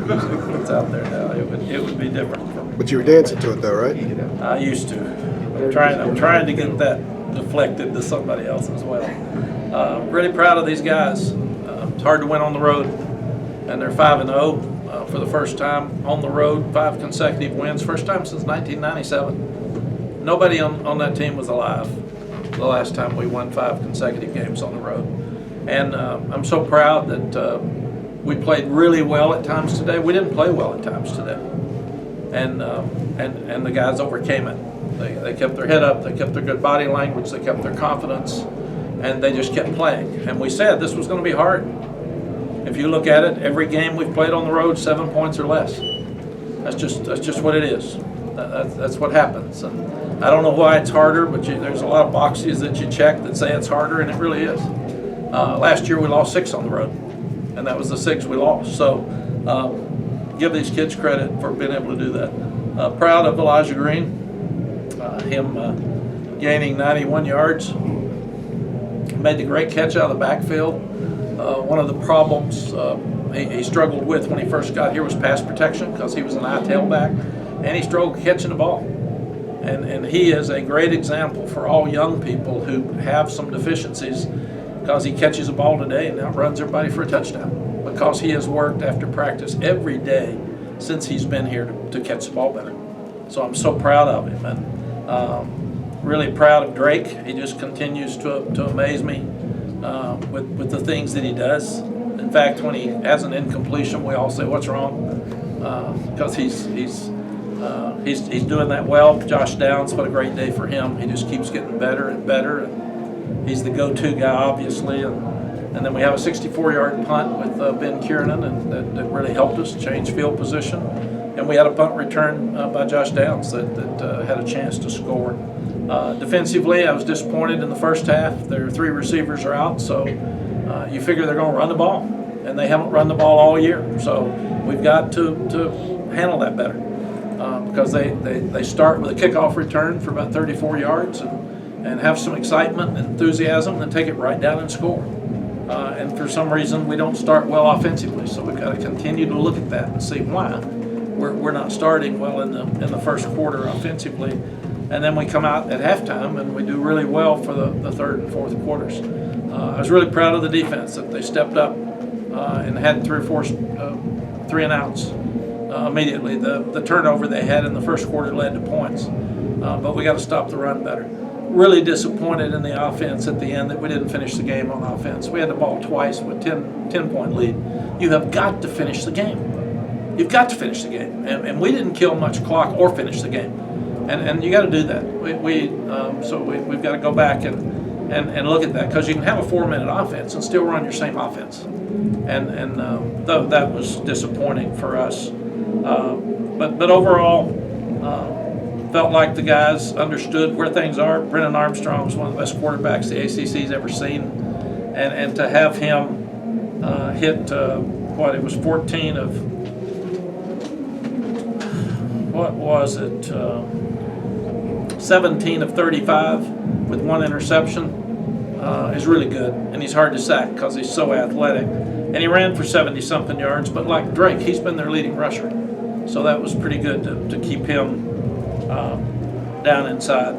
music that's out there now. It would be different. But you were dancing to it though, right? I used to. I'm trying to get that deflected to somebody else as well. Really proud of these guys. It's hard to win on the road, and they're 5-0 for the first time on the road. 5 consecutive wins, first time since 1997. Nobody on that team was alive the last time we won 5 consecutive games on the road. And I'm so proud that we played really well at times today. We didn't play well at times today, and the guys overcame it. They kept their head up, they kept their good body language, they kept their confidence, and they just kept playing. And we said this was going to be hard. If you look at it, every game we've played on the road, 7 points or less. That's just what it is. That's what happens. And I don't know why it's harder, but there's a lot of boxes that you check that say it's harder, and it really is. Last year we lost 6 on the road, and that was the 6 we lost. So give these kids credit for being able to do that. Proud of Elijah Green. Him gaining 91 yards, made the great catch out of the backfield. One of the problems he struggled with when he first got here was pass protection because he was an eye tailback, and he struggled catching the ball. And he is a great example for all young people who have some deficiencies because he catches a ball today and outruns everybody for a touchdown because he has worked after practice every day since he's been here to catch the ball better. So I'm so proud of him, and really proud of Drake. He just continues to amaze me with the things that he does. In fact, when he has an incompletion, we all say, "What's wrong?" Because he's doing that well. Josh Downs, what a great day for him. He just keeps getting better and better. And he's the go-to guy, obviously. And then we have a 64-yard punt with Ben Kiernan, and that really helped us change field position. And we had a punt return by Josh Downs that had a chance to score. Defensively, I was disappointed in the first half. Their 3 receivers are out, so you figure they're going to run the ball, and they haven't run the ball all year. So we've got to handle that better because they start with a kickoff return for about 34 yards and have some excitement and enthusiasm, and then take it right down and score. And for some reason, we don't start well offensively, so we've got to continue to look at that and see why we're not starting well in the first quarter offensively. And then we come out at halftime and we do really well for the third and fourth quarters. I was really proud of the defense that they stepped up and had 3 or 4 3 and outs immediately. The turnover they had in the first quarter led to points, but we got to stop the run better. Really disappointed in the offense at the end that we didn't finish the game on offense. We had the ball twice with 10-point lead. You have got to finish the game. You've got to finish the game, and we didn't kill much clock or finish the game, and you got to do that. We've got to go back and look at that because you can have a 4-minute offense and still run your same offense, and that was disappointing for us. But overall, felt like the guys understood where things are. Brennan Armstrong is one of the best quarterbacks the ACC's ever seen, and to have him hit it was 14 of. What was it? 17 of 35 with 1 interception is really good, and he's hard to sack because he's so athletic. And he ran for 70-something yards, but like Drake, he's been their leading rusher, so that was pretty good to keep him down inside.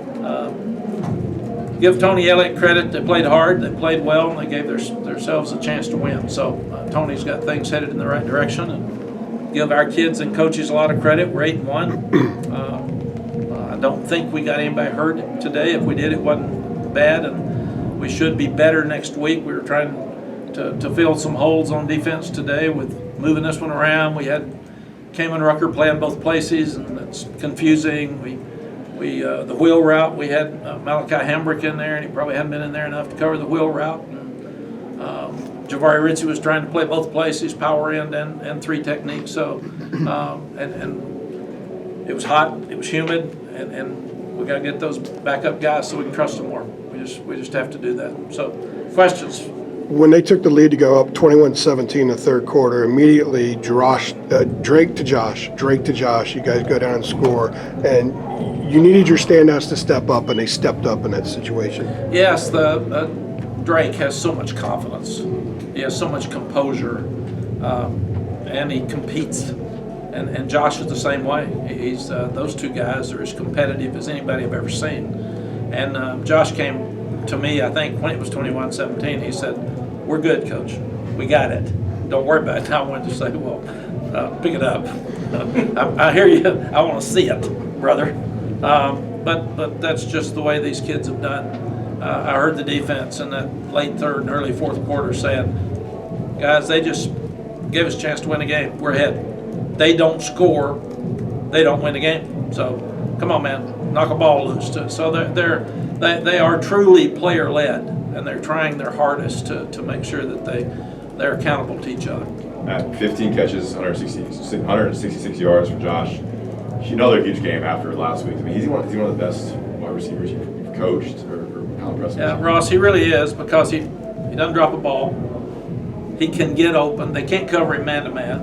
Give Tony Elliott credit. They played hard, they played well, and they gave themselves a chance to win. So Tony's got things headed in the right direction, and give our kids and coaches a lot of credit. We're 8-1. I don't think we got anybody hurt today. If we did, it wasn't bad, and we should be better next week. We were trying to fill some holes on defense today with moving this one around. We had Kamen Rucker playing both places, and it's confusing. We the wheel route, we had Malachi Hambrick in there, and he probably hadn't been in there enough to cover the wheel route. Javari Ritchie was trying to play both places, power end and 3 techniques. So, and it was hot, it was humid, and we got to get those backup guys so we can trust them more. We just have to do that. So, questions? When they took the lead to go up 21-17 in the third quarter, immediately Drake to Josh, you guys go down and score, and you needed your standouts to step up, and they stepped up in that situation. Yes, Drake has so much confidence. He has so much composure. and he competes. And Josh is the same way. He's those two guys are as competitive as anybody I've ever seen. And Josh came to me, I think, when it was 21-17. He said, "We're good, Coach. We got it. Don't worry about it." I wanted to say, "Well, pick it up. I hear you. I want to see it, brother." But that's just the way these kids have done. I heard the defense in that late third and early fourth quarter saying, "Guys, they just gave us a chance to win a game. We're ahead. They don't score, they don't win the game. So come on, man, knock a ball loose." So they are truly player-led, and they're trying their hardest to make sure that they're accountable to each other. At 15 catches, 166 yards for Josh. Another huge game after last week. I mean, he's one of the best wide receivers you've coached, or how impressive? Yeah, Ross, he really is, because he doesn't drop a ball. He can get open. They can't cover him man-to-man,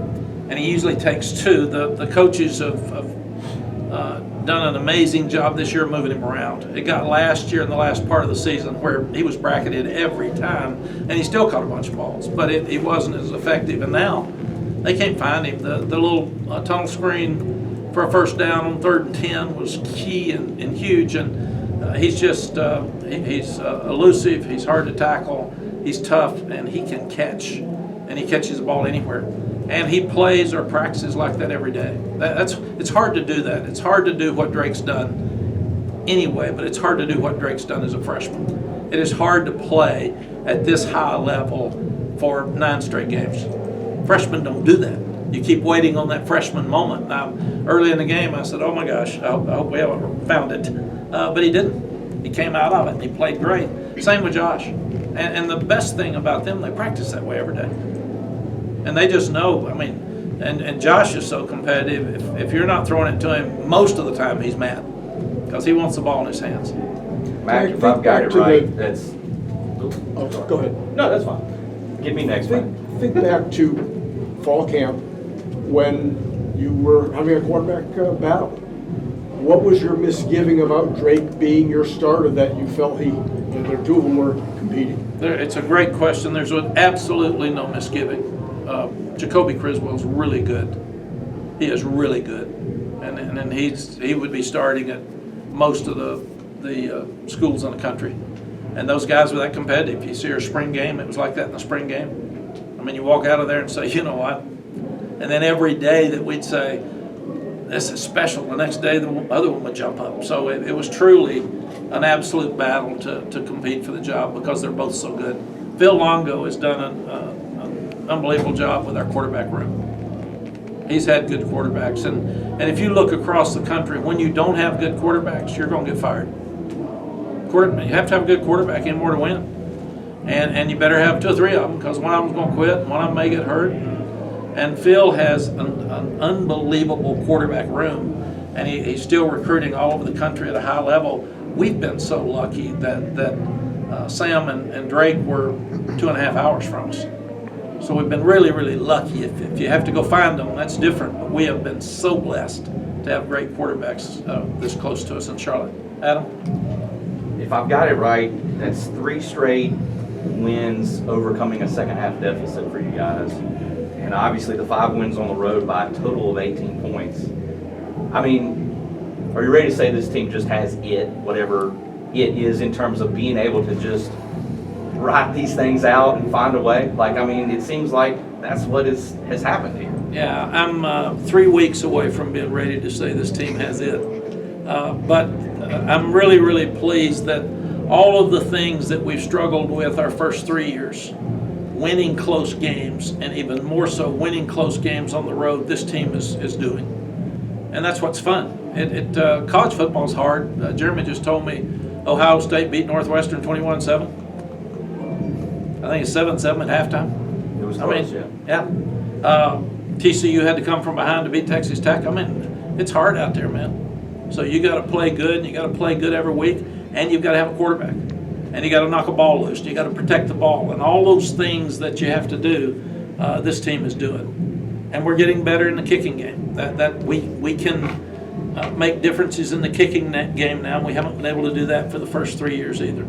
and he usually takes two. The coaches have done an amazing job this year moving him around. It got last year in the last part of the season where he was bracketed every time, and he still caught a bunch of balls, but he wasn't as effective. And now they can't find him. The little tunnel screen for a first down on 3rd and 10 was key and huge, and he's just he's elusive. He's hard to tackle. He's tough, and he can catch, and he catches the ball anywhere. And he plays or practices like that every day. It's hard to do that. It's hard to do what Drake's done anyway, but it's hard to do what Drake's done as a freshman. It is hard to play at this high level for 9 straight games. Freshmen don't do that. You keep waiting on that freshman moment. Now, early in the game, I said, "Oh my gosh, I hope we haven't found it." But he didn't. He came out of it, and he played great. Same with Josh. And the best thing about them, they practice that way every day. And they just know, I mean, and Josh is so competitive. If you're not throwing it to him, most of the time he's mad, because he wants the ball in his hands. Mack, if I've got it right, that's... Oh, go ahead. No, that's fine. Get me next, Mack. Think back to fall camp when you were having a quarterback battle. What was your misgiving about Drake being your starter that you felt the two of them were competing? It's a great question. There's absolutely no misgiving. Jacoby Criswell's really good. He is really good, and he would be starting at most of the schools in the country. And those guys were that competitive. You see our spring game, it was like that in the spring game. I mean, you walk out of there and say, "You know what?" And then every day that we'd say, "This is special," the next day the other one would jump up. So it was truly an absolute battle to compete for the job, because they're both so good. Phil Longo has done an unbelievable job with our quarterback room. He's had good quarterbacks, and if you look across the country, when you don't have good quarterbacks, you're going to get fired. You have to have a good quarterback in order to win, and you better have 2 or 3 of them, because one of them's going to quit, and one of them may get hurt. And Phil has an unbelievable quarterback room, and he's still recruiting all over the country at a high level. We've been so lucky that Sam and Drake were 2.5 hours from us. So we've been really, really lucky. If you have to go find them, that's different. But we have been so blessed to have great quarterbacks this close to us in Charlotte. Adam? If I've got it right, that's 3 straight wins overcoming a second half deficit for you guys. And obviously the 5 wins on the road by a total of 18 points. I mean, are you ready to say this team just has it, whatever it is, in terms of being able to just write these things out and find a way? Like, I mean, it seems like that's what has happened here. Yeah, I'm 3 weeks away from being ready to say this team has it. But I'm really, really pleased that all of the things that we've struggled with our first 3 years, winning close games, and even more so winning close games on the road, this team is doing. And that's what's fun. College football is hard. Jeremy just told me Ohio State beat Northwestern 21-7. I think it's 7-7 at halftime. It was close, yeah. TCU had to come from behind to beat Texas Tech. I mean, it's hard out there, man. So you got to play good, and you got to play good every week, and you've got to have a quarterback, and you got to knock a ball loose. You got to protect the ball, and all those things that you have to do, this team is doing. And we're getting better in the kicking game. That we can make differences in the kicking game now. We haven't been able to do that for the first 3 years either.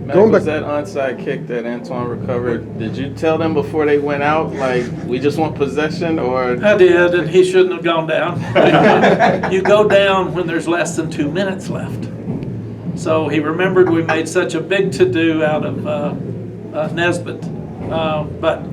Mack, Going was back- that onside kick that Antoine recovered, did you tell them before they went out, like, we just want possession, or? I did, and he shouldn't have gone down. You go down when there's less than 2 minutes left. So he remembered we made such a big to-do out of Nesbitt, but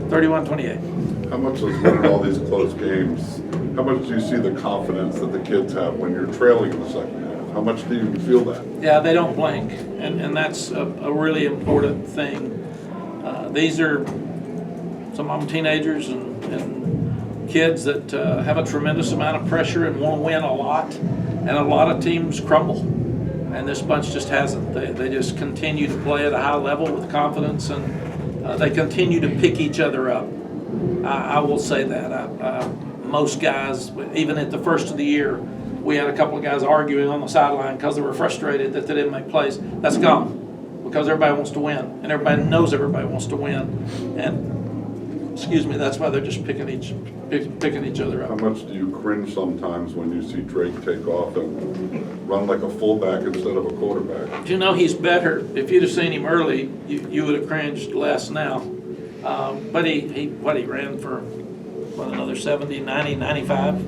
31-28. How much is winning all these close games? How much do you see the confidence that the kids have when you're trailing in the second half? How much do you feel that? Yeah, they don't blink, and that's a really important thing. These are some of them teenagers and kids that have a tremendous amount of pressure and want to win a lot, and a lot of teams crumble. And this bunch just hasn't. They just continue to play at a high level with confidence, and they continue to pick each other up. I will say that. Most guys, even at the first of the year, we had a couple of guys arguing on the sideline because they were frustrated that they didn't make plays. That's gone because everybody wants to win, and everybody knows everybody wants to win. And excuse me, that's why they're just picking each other How up. much do you cringe sometimes when you see Drake take off and run like a fullback instead of a quarterback? You know, he's better. If you'd have seen him early, you would have cringed less now. But he ran for another 70, 90, 95.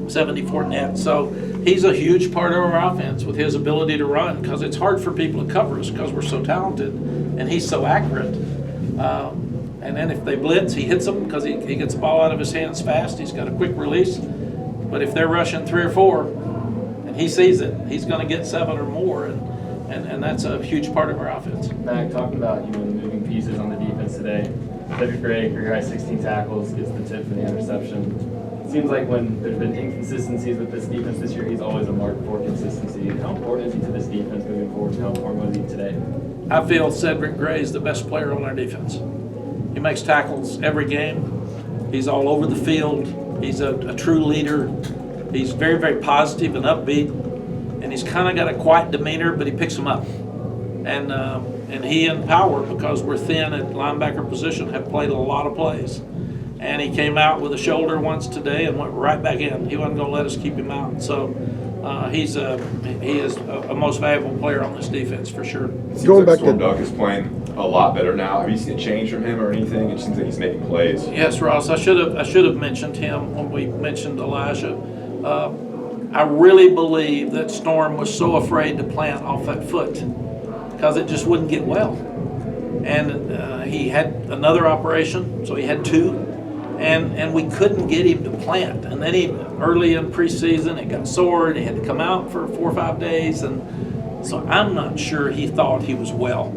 74 net. So he's a huge part of our offense with his ability to run, because it's hard for people to cover us because we're so talented and he's so accurate. And then if they blitz, he hits them because he gets the ball out of his hands fast. He's got a quick release. But if they're rushing 3 or 4 and he sees it, he's going to get 7 or more. And that's a huge part of our offense. Mack, talking about the moving pieces on the defense today, Cedric Gray, career high 16 tackles, gets the tip for the interception. It seems like when there's been inconsistencies with this defense this year, he's always a mark for consistency. How important is he to this defense moving forward? How important was he today? I feel Cedric Gray is the best player on our defense. He makes tackles every game. He's all over the field. He's a true leader. He's very, very positive and upbeat. And he's kind of got a quiet demeanor, but he picks them up. And he and Power, because we're thin at linebacker position, have played a lot of plays. And he came out with a shoulder once today and went right back in. He wasn't going to let us keep him out. So he is a most valuable player on this defense for sure. It seems Going like back to- Storm Duck is playing a lot better now. Have you seen a change from him or anything? It seems like he's making plays. Yes, Ross. I should have mentioned him when we mentioned Elijah. I really believe that Storm was so afraid to plant off that foot because it just wouldn't get well. And he had another operation, so he had 2. And we couldn't get him to plant. And then early in preseason, it got sore and he had to come out for 4 or 5 days. And so I'm not sure he thought he was well.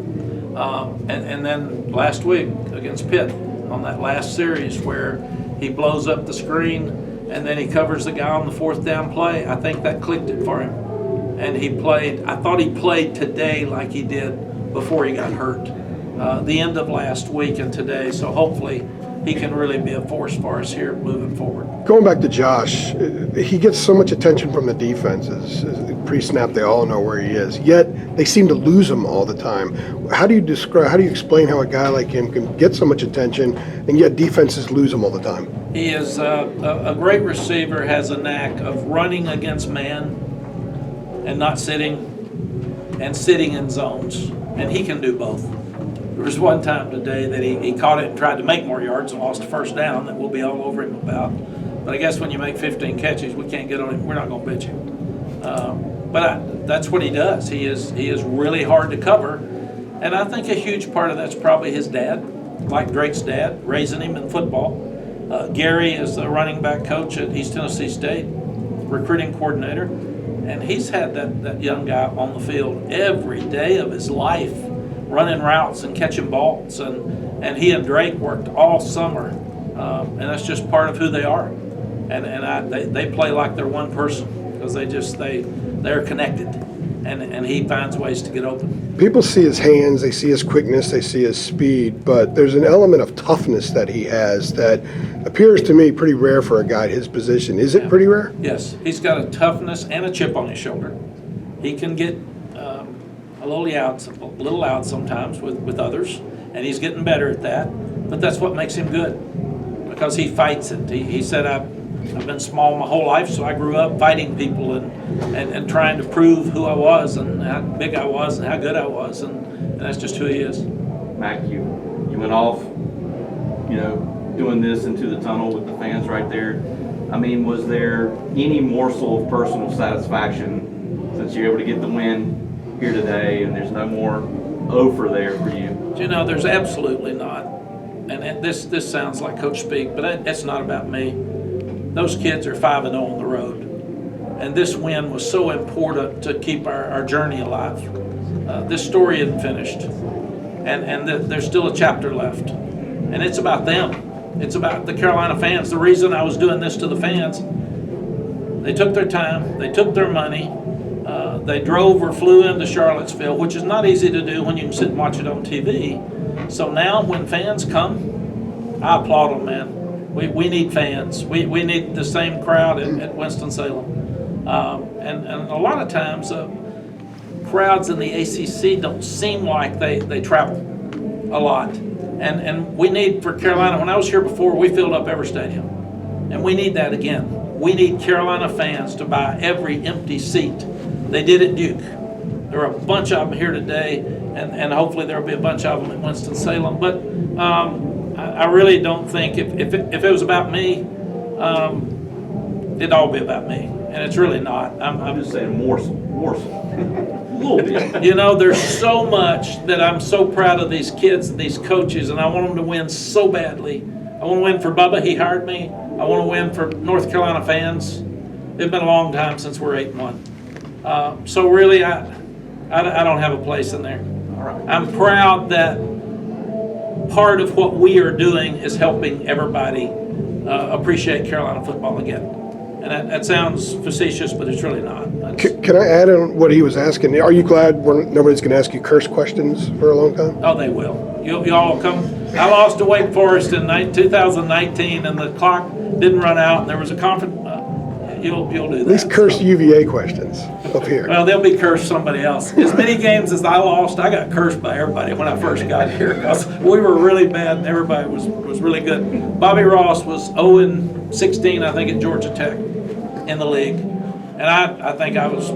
And then last week against Pitt on that last series where he blows up the screen and then he covers the guy on the 4th down play, I think that clicked it for him. And he played, I thought he played today like he did before he got hurt. The end of last week and today, so hopefully he can really be a force for us here moving forward. Going back to Josh, he gets so much attention from the defenses. Pre-snap, they all know where he is. Yet they seem to lose him all the time. How do you explain how a guy like him can get so much attention and yet defenses lose him all the time? He is a great receiver, has a knack of running against man and not sitting, and sitting in zones, and he can do both. There was one time today that he caught it and tried to make more yards and lost a 1st down that we'll be all over him about. But I guess when you make 15 catches, we can't get on him. We're not going to bitch him. But that's what he does. He is really hard to cover. And I think a huge part of that's probably his dad, like Drake's dad, raising him in football. Gary is the running back coach at East Tennessee State, recruiting coordinator. And he's had that young guy on the field every day of his life, running routes and catching balls, and he and Drake worked all summer, and that's just part of who they are, and they play like they're one person because they're connected, and he finds ways to get open. People see his hands, they see his quickness, they see his speed, but there's an element of toughness that he has that appears to me pretty rare for a guy at his position. Is it pretty rare? Yes, he's got a toughness and a chip on his shoulder. He can get a little out sometimes with others, and he's getting better at that. But that's what makes him good, because he fights it. He said, I've been small my whole life, so I grew up fighting people and trying to prove who I was and how big I was and how good I was, and that's just who he is. Mack, you went off, doing this into the tunnel with the fans right there. I mean, was there any morsel of personal satisfaction since you're able to get the win here today and there's no more over there for you? There's absolutely not. And this sounds like coach speak, but it's not about me. Those kids are 5-0 on the road. And this win was so important to keep our journey alive. This story isn't finished. And there's still a chapter left. And it's about them. It's about the Carolina fans. The reason I was doing this to the fans, they took their time, they took their money, they drove or flew into Charlottesville, which is not easy to do when you can sit and watch it on TV. So now when fans come, I applaud them, man. We need fans. We need the same crowd at Winston-Salem. And a lot of times, crowds in the ACC don't seem like they travel a lot. And we need for Carolina, when I was here before, we filled up every stadium. And we need that again. We need Carolina fans to buy every empty seat. They did at Duke. There are a bunch of them here today, and hopefully there will be a bunch of them at Winston-Salem. But I really don't think, if it was about me, it'd all be about me. And it's really not. I'm just saying morsel. A little bit. There's so much that I'm so proud of these kids and these coaches, and I want them to win so badly. I want to win for Bubba, he hired me. I want to win for North Carolina fans. It's been a long time since we're 8-1. So really, I don't have a place in there. All right. I'm proud that part of what we are doing is helping everybody appreciate Carolina football again. And that sounds facetious, but it's really not. Can I add on what he was asking? Are you glad nobody's going to ask you curse questions for a long time? Oh, they will. You all come. I lost to Wake Forest in 2019, and the clock didn't run out, and there was a conference. You'll do that. At least curse UVA questions up here. Well, they'll be cursed somebody else. As many games as I lost, I got cursed by everybody when I first got here because we were really bad and everybody was really good. Bobby Ross was 0-16, I think, at Georgia Tech in the league. And I think I was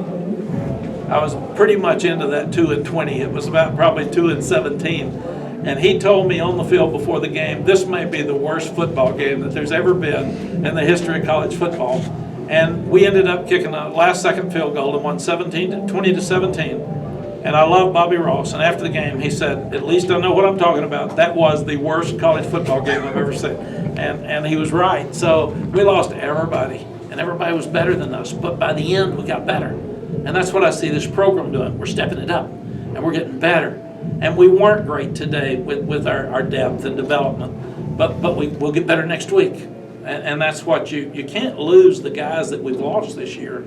pretty much into that 2-20. It was about probably 2-17. And he told me on the field before the game, this may be the worst football game that there's ever been in the history of college football. And we ended up kicking a last-second field goal and won 20-17. And I love Bobby Ross. And after the game, he said, "At least I know what I'm talking about. That was the worst college football game I've ever seen." And he was right. So we lost to everybody, and everybody was better than us. But by the end, we got better. And that's what I see this program doing. We're stepping it up, and we're getting better. And we weren't great today with our depth and development, but we'll get better next week. And that's what you can't lose the guys that we've lost this year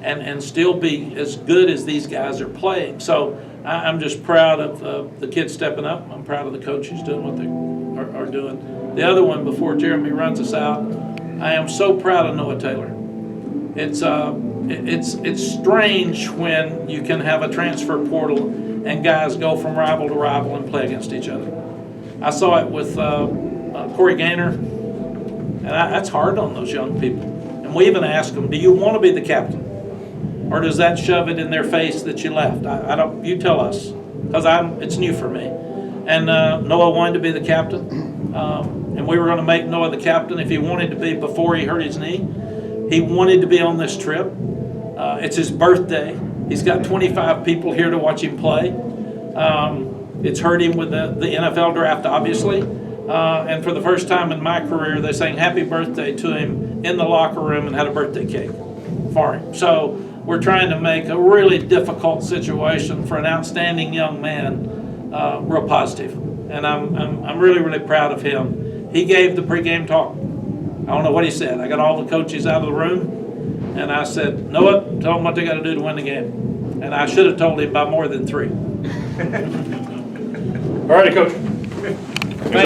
and still be as good as these guys are playing. So I'm just proud of the kids stepping up. I'm proud of the coaches doing what they are doing. The other one, before Jeremy runs us out, I am so proud of Noah Taylor. It's strange when you can have a transfer portal and guys go from rival to rival and play against each other. I saw it with Corey Gaynor. And that's hard on those young people. And we even ask them, do you want to be the captain? Or does that shove it in their face that you left? I don't, you tell us, because it's new for me. And Noah wanted to be the captain. And we were going to make Noah the captain if he wanted to be before he hurt his knee. He wanted to be on this trip. It's his birthday. He's got 25 people here to watch him play. It's hurt him with the NFL draft, obviously. And for the first time in my career, they sang happy birthday to him in the locker room and had a birthday cake for him. So we're trying to make a really difficult situation for an outstanding young man real positive. And I'm really, really proud of him. He gave the pregame talk. I don't know what he said. I got all the coaches out of the room, and I said, Noah, tell them what they got to do to win the game. And I should have told him by more than 3. All righty, Coach.